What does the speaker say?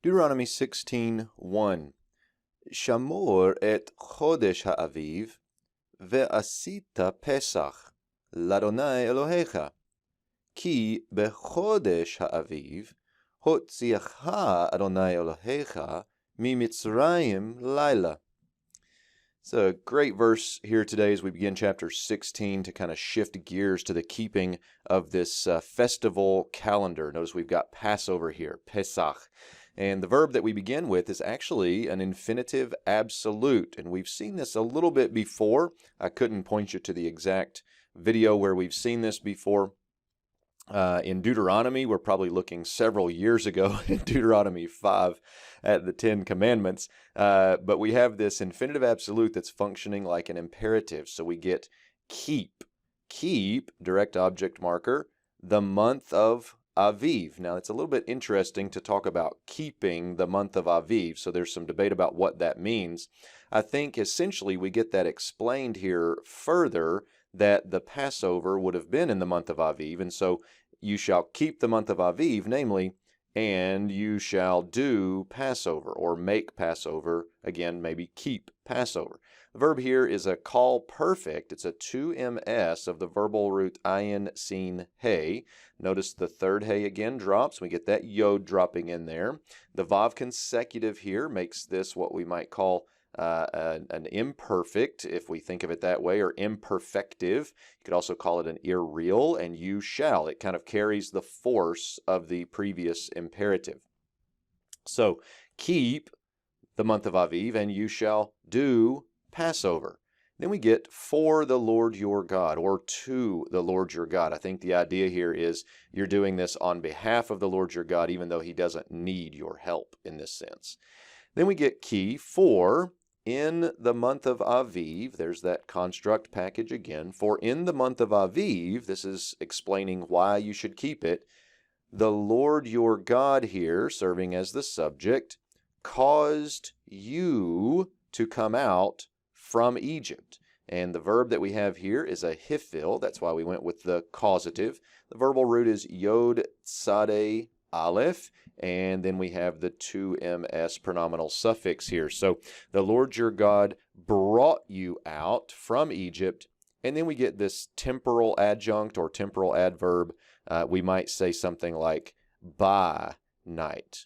Deuteronomy 16:1 Shamor et chodesh ha'aviv ve'asita pesach l'Adonai Elohecha ki bechodesh ha'aviv hotziacha Adonai Elohecha mi-Mitzrayim laila. It's a great verse here today as we begin chapter 16 to kind of shift gears to the keeping of this festival calendar. Notice we've got Passover here, Pesach. And the verb that we begin with is actually an infinitive absolute. And we've seen this a little bit before. I couldn't point you to the exact video where we've seen this before. In Deuteronomy, we're probably looking several years ago in Deuteronomy 5 at the 10 Commandments. But we have this infinitive absolute that's functioning like an imperative. So we get keep. Keep, direct object marker, the month of Aviv. Now, it's a little bit interesting to talk about keeping the month of Aviv. So there's some debate about what that means. I think essentially we get that explained here further, that the Passover would have been in the month of Aviv, and so you shall keep the month of Aviv, namely, and you shall do Passover, or make Passover, again, maybe keep Passover. The verb here is a call perfect. It's a 2ms of the verbal root ayin, sin, hey. Notice the third hey again drops. We get that yod dropping in there. The vav consecutive here makes this what we might call an imperfect, if we think of it that way, or imperfective. You could also call it an irreal, and you shall. It kind of carries the force of the previous imperative. So, keep the month of Aviv, and you shall do Passover. Then we get for the Lord your God, or to the Lord your God. I think the idea here is you're doing this on behalf of the Lord your God, even though he doesn't need your help in this sense. Then we get key for in the month of Aviv. There's that construct package again. For in the month of Aviv, this is explaining why you should keep it. The Lord your God here, serving as the subject, caused you to come out from Egypt. And the verb that we have here is a hifil. That's why we went with the causative. The verbal root is yod tzadeh aleph, and then we have the 2ms pronominal suffix here. So the Lord your God brought you out from Egypt, and then we get this temporal adjunct or temporal adverb. We might say something like by night,